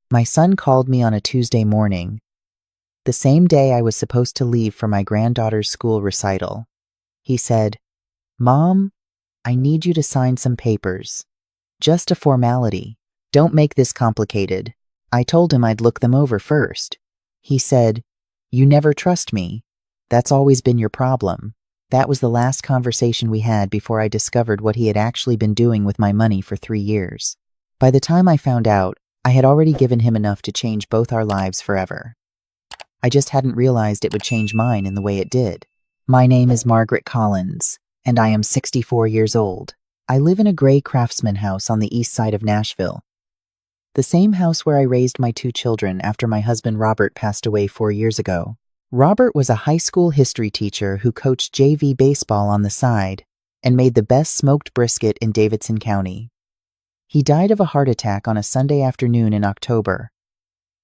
My son called me on a Tuesday morning, the same day I was supposed to leave for my granddaughter's school recital. He said, "Mom, I need you to sign some papers. Just a formality. Don't make this complicated." I told him I'd look them over first. He said, "You never trust me. That's always been your problem." That was the last conversation we had before I discovered what he had actually been doing with my money for 3 years. By the time I found out, I had already given him enough to change both our lives forever. I just hadn't realized it would change mine in the way it did. My name is Margaret Collins, and I am 64 years old. I live in a gray craftsman house on the east side of Nashville. The same house where I raised my 2 children after my husband Robert passed away 4 years ago. Robert was a high school history teacher who coached JV baseball on the side and made the best smoked brisket in Davidson County. He died of a heart attack on a Sunday afternoon in October.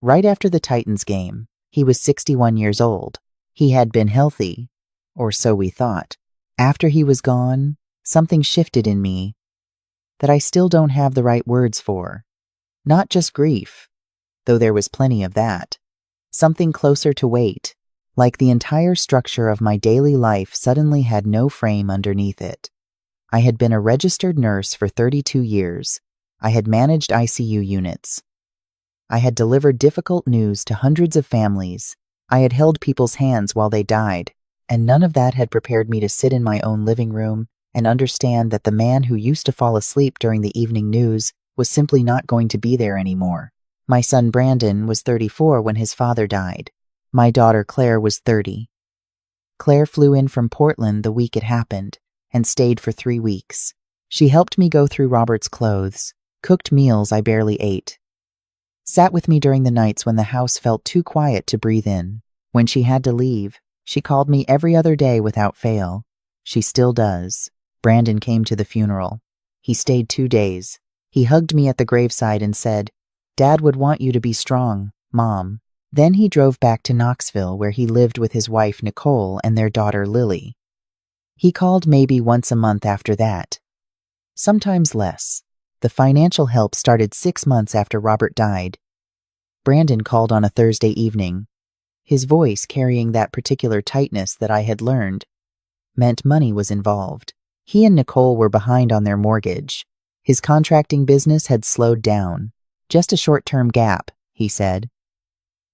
Right after the Titans game, he was 61 years old. He had been healthy, or so we thought. After he was gone, something shifted in me that I still don't have the right words for. Not just grief, though there was plenty of that. Something closer to weight, like the entire structure of my daily life suddenly had no frame underneath it. I had been a registered nurse for 32 years. I had managed ICU units. I had delivered difficult news to hundreds of families. I had held people's hands while they died, and none of that had prepared me to sit in my own living room and understand that the man who used to fall asleep during the evening news was simply not going to be there anymore. My son Brandon was 34 when his father died. My daughter Claire was 30. Claire flew in from Portland the week it happened and stayed for 3 weeks. She helped me go through Robert's clothes, cooked meals I barely ate, sat with me during the nights when the house felt too quiet to breathe in. When she had to leave, she called me every other day without fail. She still does. Brandon came to the funeral. He stayed 2 days. He hugged me at the graveside and said, "Dad would want you to be strong, Mom." Then he drove back to Knoxville, where he lived with his wife Nicole and their daughter Lily. He called maybe once a month after that, sometimes less. The financial help started 6 months after Robert died. Brandon called on a Thursday evening. His voice, carrying that particular tightness that I had learned, meant money was involved. He and Nicole were behind on their mortgage. His contracting business had slowed down. Just a short-term gap, he said.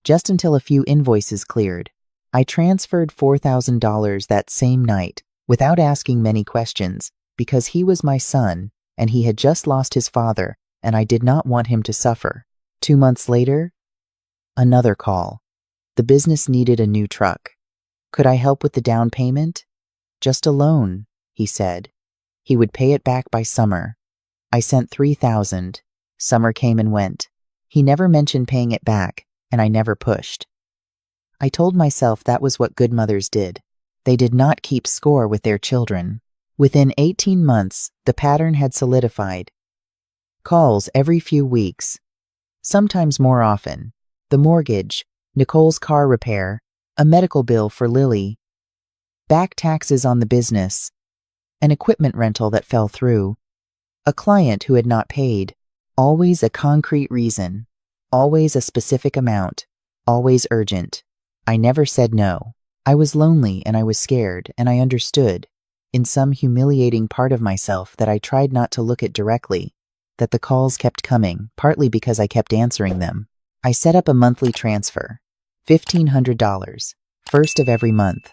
Just until a few invoices cleared. I transferred $4,000 that same night, without asking many questions, because he was my son, and he had just lost his father, and I did not want him to suffer. 2 months later, another call. The business needed a new truck. Could I help with the down payment? Just a loan, he said. He would pay it back by summer. I sent $3,000. Summer came and went. He never mentioned paying it back, and I never pushed. I told myself that was what good mothers did. They did not keep score with their children. Within 18 months, the pattern had solidified. Calls every few weeks, sometimes more often. The mortgage, Nicole's car repair, a medical bill for Lily, back taxes on the business, an equipment rental that fell through, a client who had not paid, always a concrete reason. Always a specific amount, always urgent. I never said no. I was lonely and I was scared, and I understood, in some humiliating part of myself that I tried not to look at directly, that the calls kept coming, partly because I kept answering them. I set up a monthly transfer, $1,500, first of every month.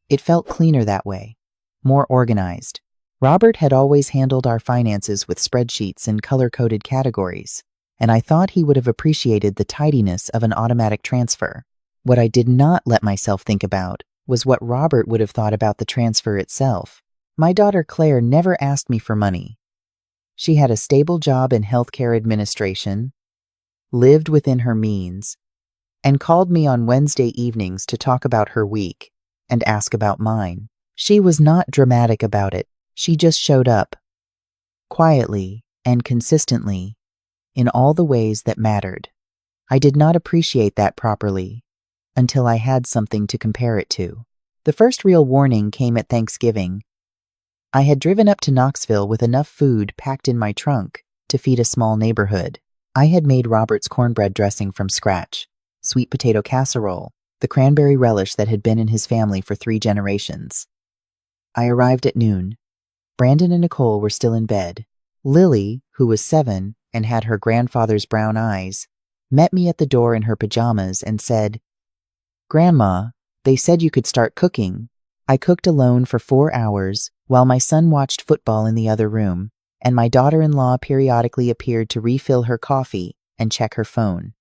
It felt cleaner that way, more organized. Robert had always handled our finances with spreadsheets and color-coded categories, and I thought he would have appreciated the tidiness of an automatic transfer. What I did not let myself think about was what Robert would have thought about the transfer itself. My daughter Claire never asked me for money. She had a stable job in healthcare administration, lived within her means, and called me on Wednesday evenings to talk about her week and ask about mine. She was not dramatic about it. She just showed up, quietly and consistently, in all the ways that mattered. I did not appreciate that properly until I had something to compare it to. The first real warning came at Thanksgiving. I had driven up to Knoxville with enough food packed in my trunk to feed a small neighborhood. I had made Robert's cornbread dressing from scratch, sweet potato casserole, the cranberry relish that had been in his family for 3 generations. I arrived at noon. Brandon and Nicole were still in bed. Lily, who was 7 and had her grandfather's brown eyes, met me at the door in her pajamas and said, "Grandma, they said you could start cooking." I cooked alone for 4 hours while my son watched football in the other room, and my daughter-in-law periodically appeared to refill her coffee and check her phone.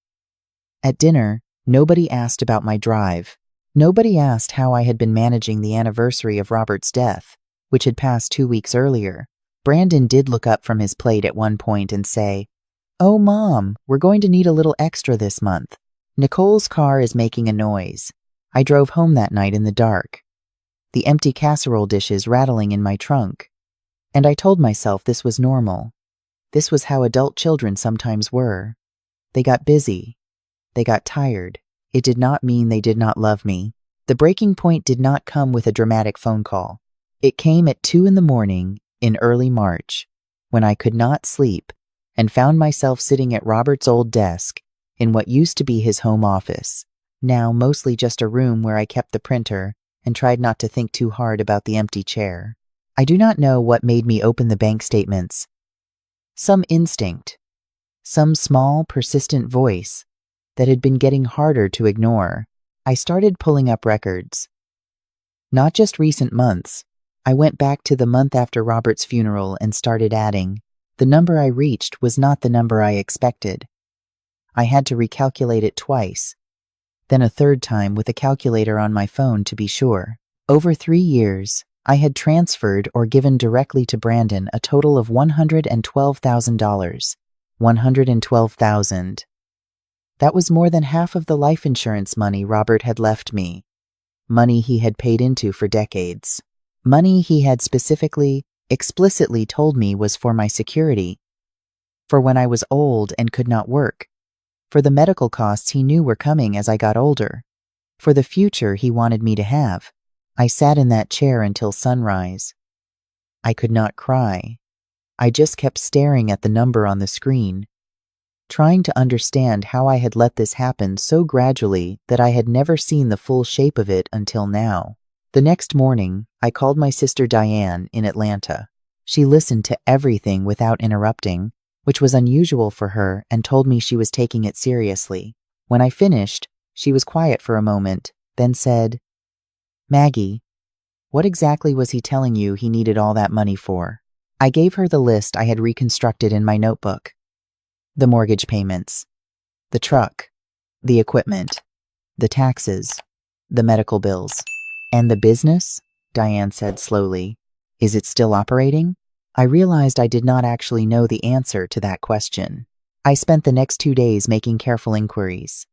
At dinner, nobody asked about my drive. Nobody asked how I had been managing the anniversary of Robert's death, which had passed 2 weeks earlier. Brandon did look up from his plate at one point and say, "Oh, Mom, we're going to need a little extra this month. Nicole's car is making a noise." I drove home that night in the dark, the empty casserole dishes rattling in my trunk, and I told myself this was normal. This was how adult children sometimes were. They got busy. They got tired. It did not mean they did not love me. The breaking point did not come with a dramatic phone call. It came at 2 in the morning in early March, when I could not sleep and found myself sitting at Robert's old desk in what used to be his home office, now mostly just a room where I kept the printer and tried not to think too hard about the empty chair. I do not know what made me open the bank statements. Some instinct, some small, persistent voice that had been getting harder to ignore. I started pulling up records. Not just recent months. I went back to the month after Robert's funeral and started adding. The number I reached was not the number I expected. I had to recalculate it twice, then a third time with a calculator on my phone to be sure. Over 3 years, I had transferred or given directly to Brandon a total of $112,000. $112,000. That was more than half of the life insurance money Robert had left me. Money he had paid into for decades. Money he had explicitly told me was for my security. For when I was old and could not work. For the medical costs he knew were coming as I got older. For the future he wanted me to have. I sat in that chair until sunrise. I could not cry. I just kept staring at the number on the screen, trying to understand how I had let this happen so gradually that I had never seen the full shape of it until now. The next morning, I called my sister Diane in Atlanta. She listened to everything without interrupting, which was unusual for her, and told me she was taking it seriously. When I finished, she was quiet for a moment, then said, "Maggie, what exactly was he telling you he needed all that money for?" I gave her the list I had reconstructed in my notebook. The mortgage payments, the truck, the equipment, the taxes, the medical bills. "And the business?" Diane said slowly. "Is it still operating?" I realized I did not actually know the answer to that question. I spent the next 2 days making careful inquiries.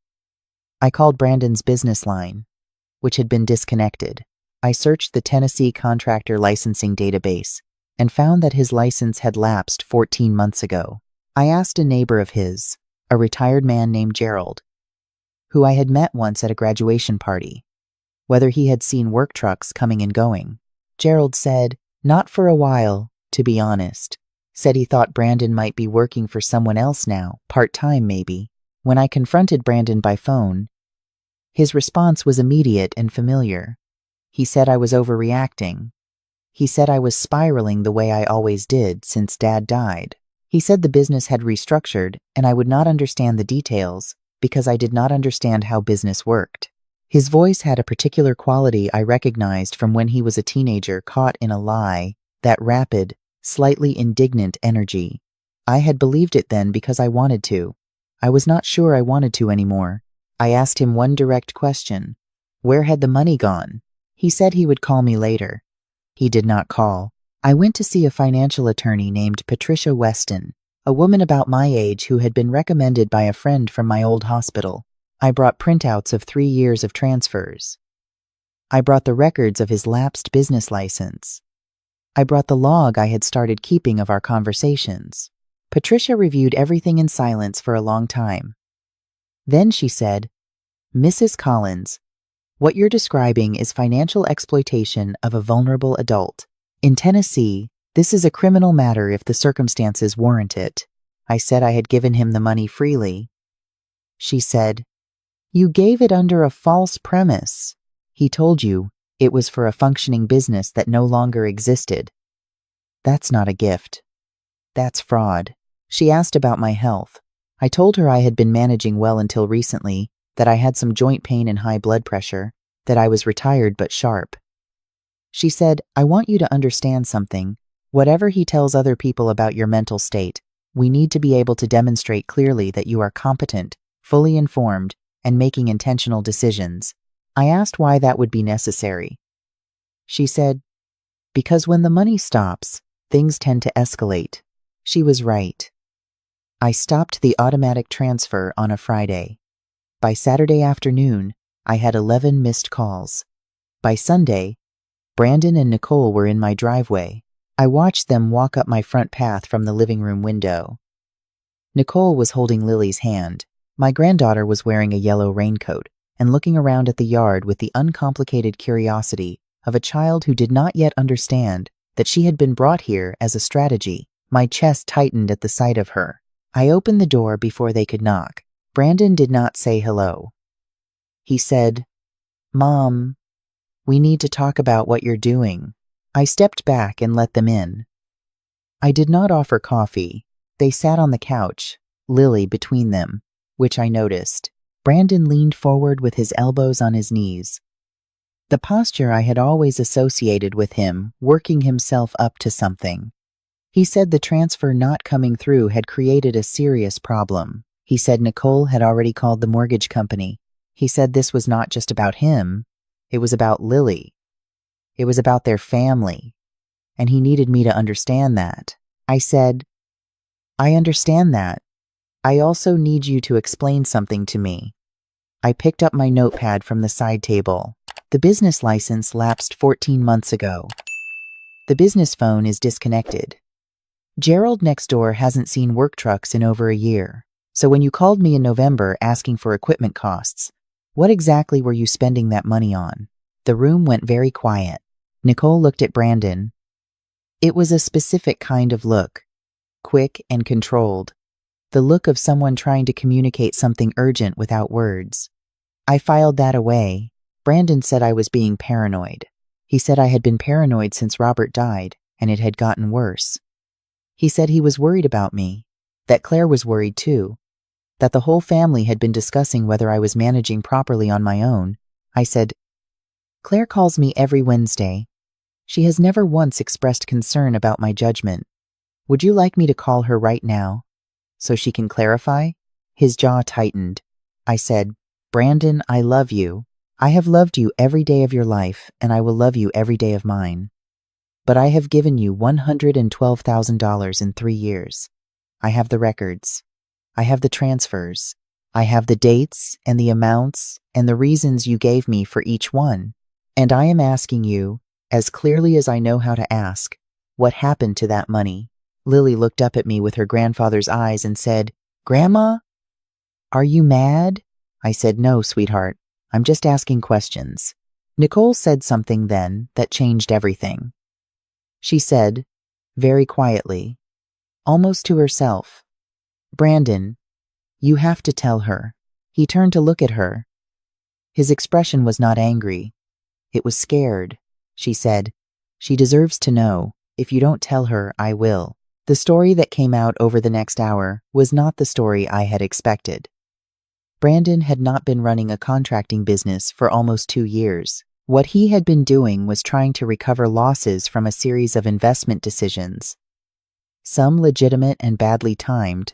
I called Brandon's business line, which had been disconnected. I searched the Tennessee contractor licensing database and found that his license had lapsed 14 months ago. I asked a neighbor of his, a retired man named Gerald, who I had met once at a graduation party, whether he had seen work trucks coming and going. Gerald said, "Not for a while, to be honest." Said he thought Brandon might be working for someone else now, part-time maybe. When I confronted Brandon by phone, his response was immediate and familiar. He said I was overreacting. He said I was spiraling the way I always did since Dad died. He said the business had restructured and I would not understand the details because I did not understand how business worked. His voice had a particular quality I recognized from when he was a teenager caught in a lie, that rapid, slightly indignant energy. I had believed it then because I wanted to. I was not sure I wanted to anymore. I asked him one direct question. Where had the money gone? He said he would call me later. He did not call. I went to see a financial attorney named Patricia Weston, a woman about my age who had been recommended by a friend from my old hospital. I brought printouts of 3 years of transfers. I brought the records of his lapsed business license. I brought the log I had started keeping of our conversations. Patricia reviewed everything in silence for a long time. Then she said, "Mrs. Collins, what you're describing is financial exploitation of a vulnerable adult. In Tennessee, this is a criminal matter if the circumstances warrant it. I said I had given him the money freely. She said, "You gave it under a false premise. He told you it was for a functioning business that no longer existed." That's not a gift. That's fraud. She asked about my health. I told her I had been managing well until recently, that I had some joint pain and high blood pressure, that I was retired but sharp. She said, "I want you to understand something. Whatever he tells other people about your mental state, we need to be able to demonstrate clearly that you are competent, fully informed, and making intentional decisions." I asked why that would be necessary. She said, "Because when the money stops, things tend to escalate." She was right. I stopped the automatic transfer on a Friday. By Saturday afternoon, I had 11 missed calls. By Sunday, Brandon and Nicole were in my driveway. I watched them walk up my front path from the living room window. Nicole was holding Lily's hand. My granddaughter was wearing a yellow raincoat and looking around at the yard with the uncomplicated curiosity of a child who did not yet understand that she had been brought here as a strategy. My chest tightened at the sight of her. I opened the door before they could knock. Brandon did not say hello. He said, "Mom, we need to talk about what you're doing." I stepped back and let them in. I did not offer coffee. They sat on the couch, Lily between them, which I noticed. Brandon leaned forward with his elbows on his knees. The posture I had always associated with him, working himself up to something. He said the transfer not coming through had created a serious problem. He said Nicole had already called the mortgage company. He said this was not just about him, it was about Lily. It was about their family, and he needed me to understand that. I said, "I understand that. I also need you to explain something to me." I picked up my notepad from the side table. The business license lapsed 14 months ago. The business phone is disconnected. Gerald next door hasn't seen work trucks in over a year. So when you called me in November asking for equipment costs, what exactly were you spending that money on? The room went very quiet. Nicole looked at Brandon. It was a specific kind of look, quick and controlled. The look of someone trying to communicate something urgent without words. I filed that away. Brandon said I was being paranoid. He said I had been paranoid since Robert died, and it had gotten worse. He said he was worried about me, that Claire was worried too, that the whole family had been discussing whether I was managing properly on my own. I said, "Claire calls me every Wednesday. She has never once expressed concern about my judgment. Would you like me to call her right now, so she can clarify?" His jaw tightened. I said, "Brandon, I love you. I have loved you every day of your life, and I will love you every day of mine. But I have given you $112,000 in 3 years. I have the records. I have the transfers. I have the dates and the amounts and the reasons you gave me for each one. And I am asking you, as clearly as I know how to ask, what happened to that money?" Lily looked up at me with her grandfather's eyes and said, "Grandma, are you mad?" I said, "No, sweetheart. I'm just asking questions." Nicole said something then that changed everything. She said, very quietly, almost to herself, "Brandon, you have to tell her." He turned to look at her. His expression was not angry. It was scared. She said, "She deserves to know. If you don't tell her, I will." The story that came out over the next hour was not the story I had expected. Brandon had not been running a contracting business for almost 2 years. What he had been doing was trying to recover losses from a series of investment decisions. Some legitimate and badly timed,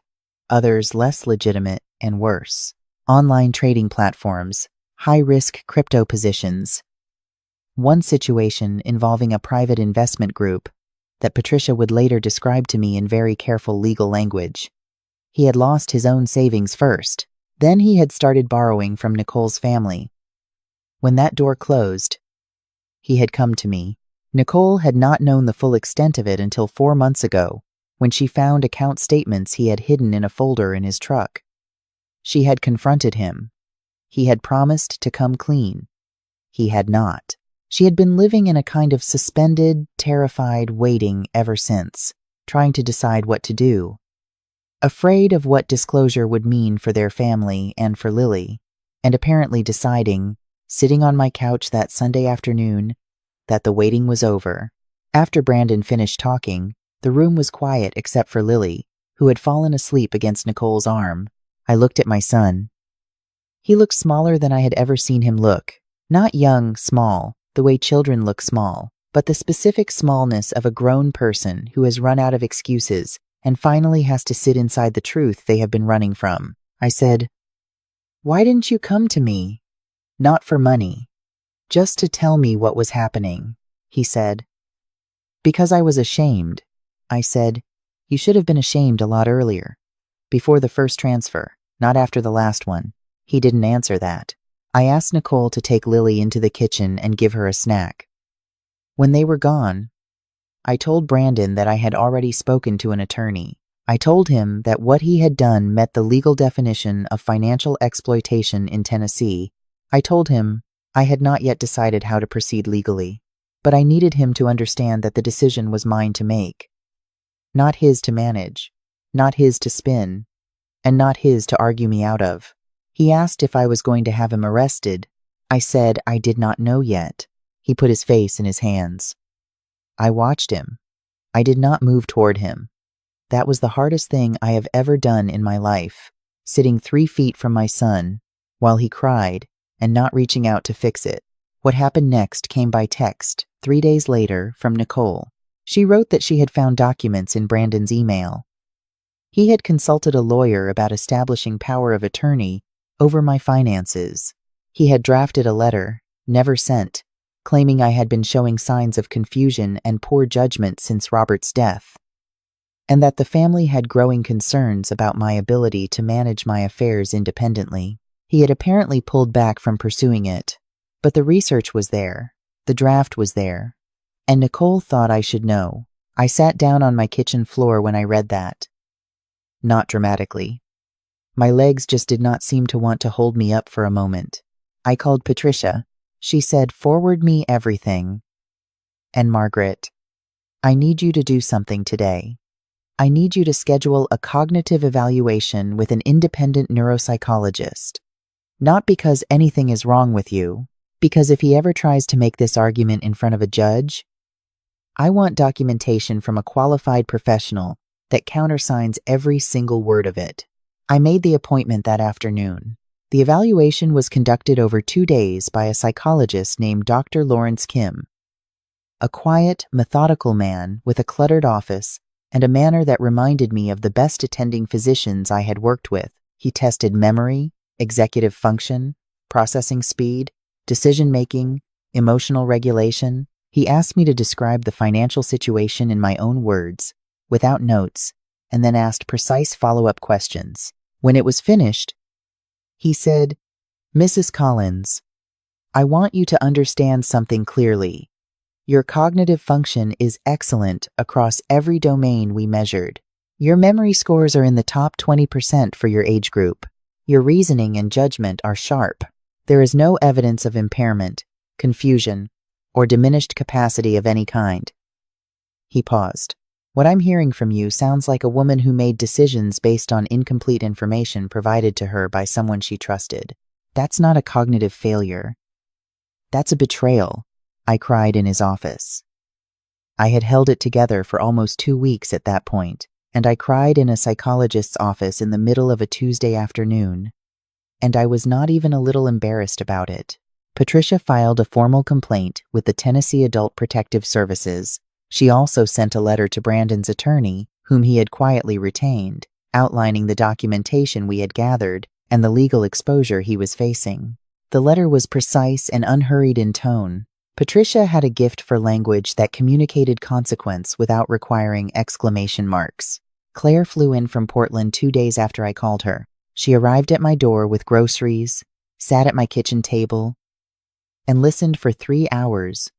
others less legitimate and worse. Online trading platforms, high-risk crypto positions. One situation involving a private investment group that Patricia would later describe to me in very careful legal language. He had lost his own savings first. Then he had started borrowing from Nicole's family. When that door closed, he had come to me. Nicole had not known the full extent of it until 4 months ago, when she found account statements he had hidden in a folder in his truck. She had confronted him. He had promised to come clean. He had not. She had been living in a kind of suspended, terrified waiting ever since, trying to decide what to do. afraid of what disclosure would mean for their family and for Lily, and apparently deciding, sitting on my couch that Sunday afternoon, that the waiting was over. After Brandon finished talking, the room was quiet except for Lily, who had fallen asleep against Nicole's arm. I looked at my son. He looked smaller than I had ever seen him look. Not young, small, the way children look small, but the specific smallness of a grown person who has run out of excuses and finally has to sit inside the truth they have been running from. I said, "Why didn't you come to me?" "Not for money. Just to tell me what was happening," he said. "Because I was ashamed." I said, "You should have been ashamed a lot earlier. Before the first transfer, not after the last one." He didn't answer that. I asked Nicole to take Lily into the kitchen and give her a snack. When they were gone, I told Brandon that I had already spoken to an attorney. I told him that what he had done met the legal definition of financial exploitation in Tennessee. I told him I had not yet decided how to proceed legally, but I needed him to understand that the decision was mine to make. Not his to manage, not his to spin, and not his to argue me out of. He asked if I was going to have him arrested. I said I did not know yet. He put his face in his hands. I watched him. I did not move toward him. That was the hardest thing I have ever done in my life, sitting 3 feet from my son while he cried and not reaching out to fix it. What happened next came by text 3 days later from Nicole. She wrote that she had found documents in Brandon's email. He had consulted a lawyer about establishing power of attorney over my finances. He had drafted a letter, never sent, claiming I had been showing signs of confusion and poor judgment since Robert's death, and that the family had growing concerns about my ability to manage my affairs independently. He had apparently pulled back from pursuing it, but the research was there, the draft was there, and Nicole thought I should know. I sat down on my kitchen floor when I read that. Not dramatically. My legs just did not seem to want to hold me up for a moment. I called Patricia. She said, "Forward me everything." And Margaret, "I need you to do something today. I need you to schedule a cognitive evaluation with an independent neuropsychologist. Not because anything is wrong with you, because if he ever tries to make this argument in front of a judge, I want documentation from a qualified professional that countersigns every single word of it." I made the appointment that afternoon. The evaluation was conducted over 2 days by a psychologist named Dr. Lawrence Kim, a quiet, methodical man with a cluttered office and a manner that reminded me of the best attending physicians I had worked with. He tested memory, executive function, processing speed, decision-making, emotional regulation. He asked me to describe the financial situation in my own words, without notes, and then asked precise follow-up questions. When it was finished, he said, "Mrs. Collins, I want you to understand something clearly. Your cognitive function is excellent across every domain we measured. Your memory scores are in the top 20% for your age group. Your reasoning and judgment are sharp. There is no evidence of impairment, confusion, or diminished capacity of any kind." He paused. "What I'm hearing from you sounds like a woman who made decisions based on incomplete information provided to her by someone she trusted. That's not a cognitive failure. That's a betrayal," I cried in his office. I had held it together for almost 2 weeks at that point, and I cried in a psychologist's office in the middle of a Tuesday afternoon, and I was not even a little embarrassed about it. Patricia filed a formal complaint with the Tennessee Adult Protective Services. She also sent a letter to Brandon's attorney, whom he had quietly retained, outlining the documentation we had gathered and the legal exposure he was facing. The letter was precise and unhurried in tone. Patricia had a gift for language that communicated consequence without requiring exclamation marks. Claire flew in from Portland 2 days after I called her. She arrived at my door with groceries, sat at my kitchen table, and listened for 3 hours,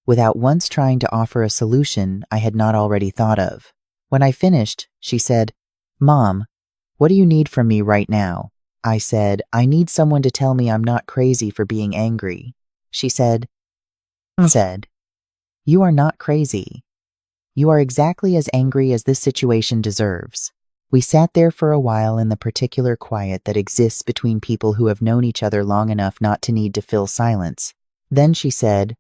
without once trying to offer a solution I had not already thought of. When I finished, she said, "Mom, what do you need from me right now?" I said, "I need someone to tell me I'm not crazy for being angry." She said, "You are not crazy. You are exactly as angry as this situation deserves. We sat there for a while in the particular quiet that exists between people who have known each other long enough not to need to fill silence. Then she said,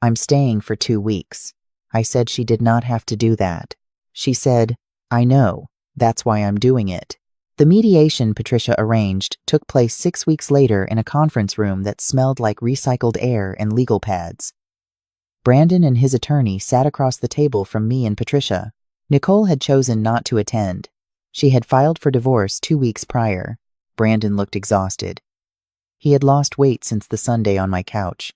"I'm staying for 2 weeks." I said she did not have to do that. She said, "I know, that's why I'm doing it." The mediation Patricia arranged took place 6 weeks later in a conference room that smelled like recycled air and legal pads. Brandon and his attorney sat across the table from me and Patricia. Nicole had chosen not to attend. She had filed for divorce 2 weeks prior. Brandon looked exhausted. He had lost weight since the Sunday on my couch.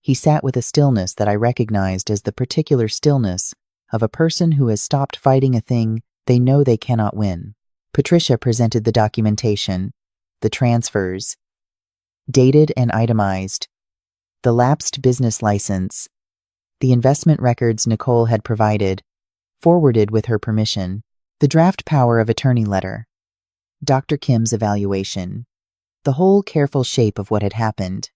He sat with a stillness that I recognized as the particular stillness of a person who has stopped fighting a thing they know they cannot win. Patricia presented the documentation, the transfers, dated and itemized, the lapsed business license, the investment records Nicole had provided, forwarded with her permission, the draft power of attorney letter, Dr. Kim's evaluation, the whole careful shape of what had happened,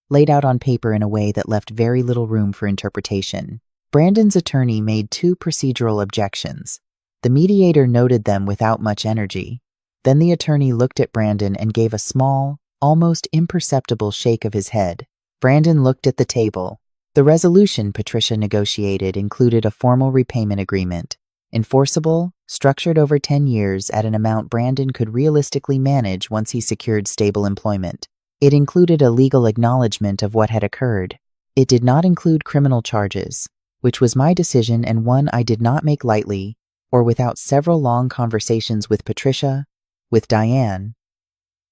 laid out on paper in a way that left very little room for interpretation. Brandon's attorney made 2 procedural objections. The mediator noted them without much energy. Then the attorney looked at Brandon and gave a small, almost imperceptible shake of his head. Brandon looked at the table. The resolution Patricia negotiated included a formal repayment agreement, enforceable, structured over 10 years at an amount Brandon could realistically manage once he secured stable employment. It included a legal acknowledgement of what had occurred. It did not include criminal charges, which was my decision and one I did not make lightly or without several long conversations with Patricia, with Diane,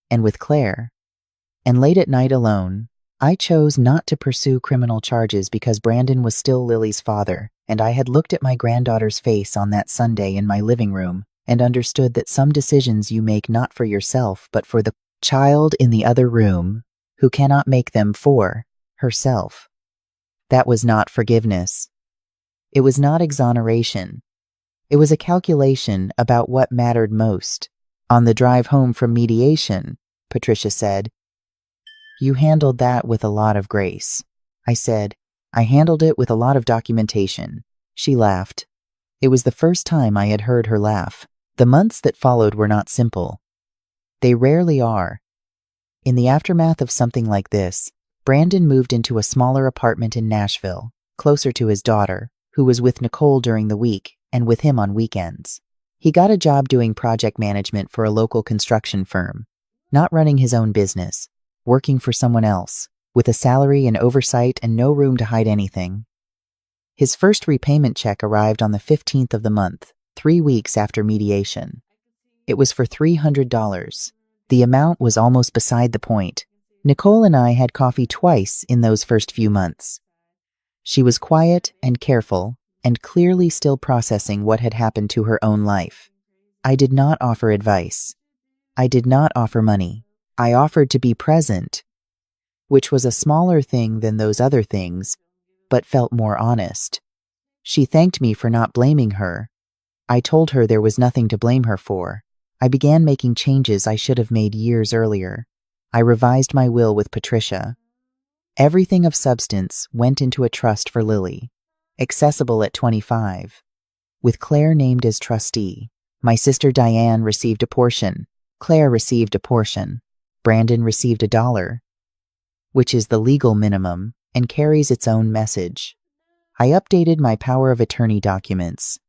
and with Claire. And late at night alone, I chose not to pursue criminal charges because Brandon was still Lily's father, and I had looked at my granddaughter's face on that Sunday in my living room and understood that some decisions you make not for yourself but for the child in the other room who cannot make them for herself. That was not forgiveness. It was not exoneration. It was a calculation about what mattered most. On the drive home from mediation, Patricia said, "You handled that with a lot of grace." I said, "I handled it with a lot of documentation." She laughed. It was the first time I had heard her laugh. The months that followed were not simple. They rarely are. In the aftermath of something like this, Brandon moved into a smaller apartment in Nashville, closer to his daughter, who was with Nicole during the week and with him on weekends. He got a job doing project management for a local construction firm, not running his own business, working for someone else, with a salary and oversight and no room to hide anything. His first repayment check arrived on the 15th of the month, 3 weeks after mediation. It was for $300. The amount was almost beside the point. Nicole and I had coffee twice in those first few months. She was quiet and careful, and clearly still processing what had happened to her own life. I did not offer advice. I did not offer money. I offered to be present, which was a smaller thing than those other things, but felt more honest. She thanked me for not blaming her. I told her there was nothing to blame her for. I began making changes I should have made years earlier. I revised my will with Patricia. Everything of substance went into a trust for Lily, accessible at 25, with Claire named as trustee. My sister Diane received a portion. Claire received a portion. Brandon received $1, which is the legal minimum and carries its own message. I updated my power of attorney documents,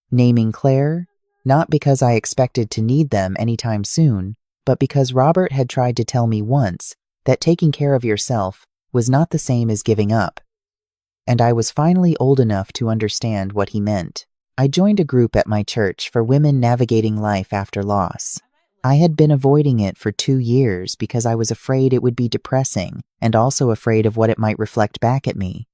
naming Claire, not because I expected to need them anytime soon, but because Robert had tried to tell me once that taking care of yourself was not the same as giving up. And I was finally old enough to understand what he meant. I joined a group at my church for women navigating life after loss. I had been avoiding it for 2 years because I was afraid it would be depressing and also afraid of what it might reflect back at me.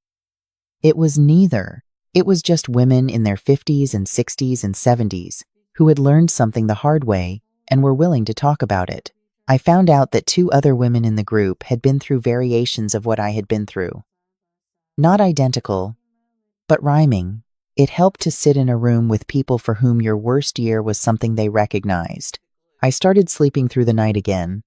It was neither. It was just women in their 50s and 60s and 70s who had learned something the hard way and were willing to talk about it. I found out that 2 other women in the group had been through variations of what I had been through. Not identical, but rhyming. It helped to sit in a room with people for whom your worst year was something they recognized. I started sleeping through the night again.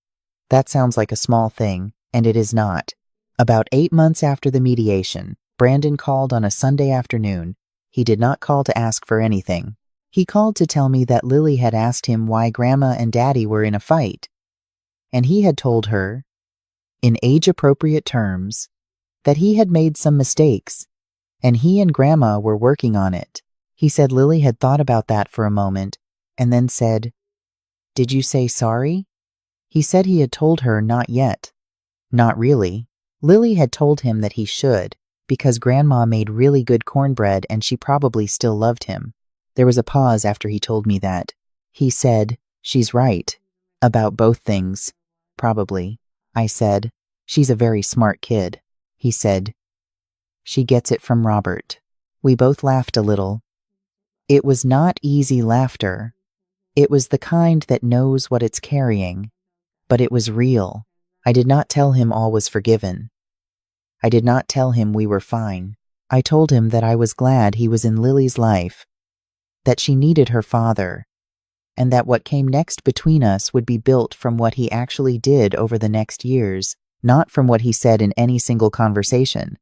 That sounds like a small thing, and it is not. About 8 months after the mediation, Brandon called on a Sunday afternoon. He did not call to ask for anything. He called to tell me that Lily had asked him why Grandma and Daddy were in a fight, and he had told her, in age-appropriate terms, that he had made some mistakes, and he and Grandma were working on it. He said Lily had thought about that for a moment, and then said, "Did you say sorry?" He said he had told her not yet. Not really. Lily had told him that he should, because Grandma made really good cornbread and she probably still loved him. There was a pause after he told me that. He said, "She's right. About both things. Probably." I said, "She's a very smart kid." He said, "She gets it from Robert." We both laughed a little. It was not easy laughter. It was the kind that knows what it's carrying. But it was real. I did not tell him all was forgiven. I did not tell him we were fine. I told him that I was glad he was in Lily's life, that she needed her father, and that what came next between us would be built from what he actually did over the next years, not from what he said in any single conversation.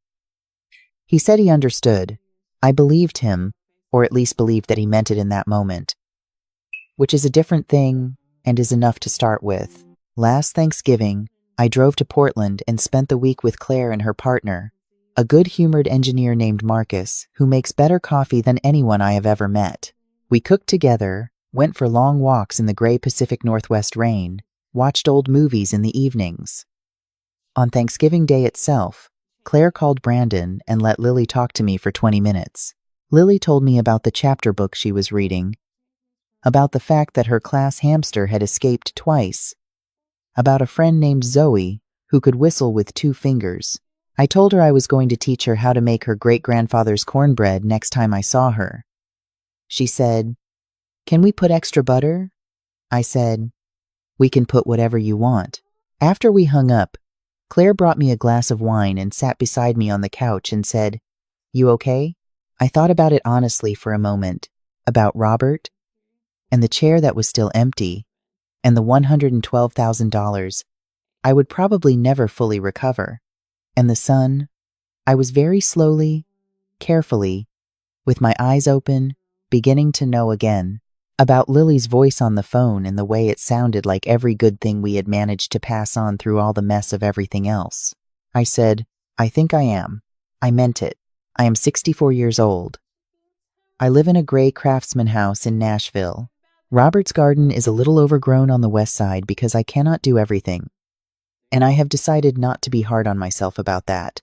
He said he understood. I believed him, or at least believed that he meant it in that moment, which is a different thing and is enough to start with. Last Thanksgiving, I drove to Portland and spent the week with Claire and her partner, a good-humored engineer named Marcus, who makes better coffee than anyone I have ever met. We cooked together, went for long walks in the gray Pacific Northwest rain, watched old movies in the evenings. On Thanksgiving Day itself, Claire called Brandon and let Lily talk to me for 20 minutes. Lily told me about the chapter book she was reading, about the fact that her class hamster had escaped twice, about a friend named Zoe who could whistle with 2 fingers. I told her I was going to teach her how to make her great-grandfather's cornbread next time I saw her. She said, "Can we put extra butter?" I said, "We can put whatever you want." After we hung up, Claire brought me a glass of wine and sat beside me on the couch and said, "You okay?" I thought about it honestly for a moment, about Robert, and the chair that was still empty, and the $112,000 I would probably never fully recover, and the sun. I was very slowly, carefully, with my eyes open, beginning to know again, about Lily's voice on the phone and the way it sounded like every good thing we had managed to pass on through all the mess of everything else. I said, "I think I am." I meant it. I am 64 years old. I live in a gray craftsman house in Nashville. Robert's garden is a little overgrown on the west side because I cannot do everything, and I have decided not to be hard on myself about that.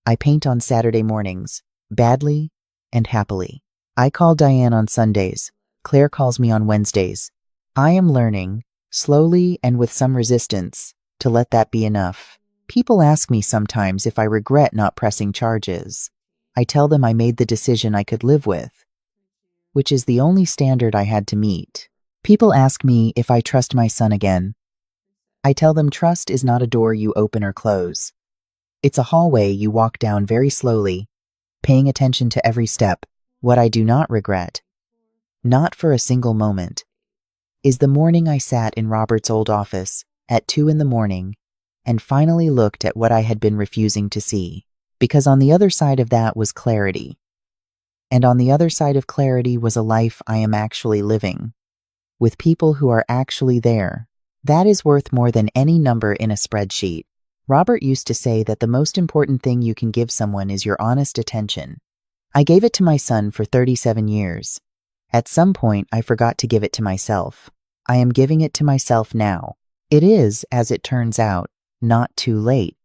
I paint on Saturday mornings, badly and happily. I call Diane on Sundays. Claire calls me on Wednesdays. I am learning, slowly and with some resistance, to let that be enough. People ask me sometimes if I regret not pressing charges. I tell them I made the decision I could live with, which is the only standard I had to meet. People ask me if I trust my son again. I tell them trust is not a door you open or close. It's a hallway you walk down very slowly, paying attention to every step. What I do not regret, not for a single moment, is the morning I sat in Robert's old office at 2 in the morning and finally looked at what I had been refusing to see. Because on the other side of that was clarity. And on the other side of clarity was a life I am actually living, with people who are actually there. That is worth more than any number in a spreadsheet. Robert used to say that the most important thing you can give someone is your honest attention. I gave it to my son for 37 years. At some point, I forgot to give it to myself. I am giving it to myself now. It is, as it turns out, not too late.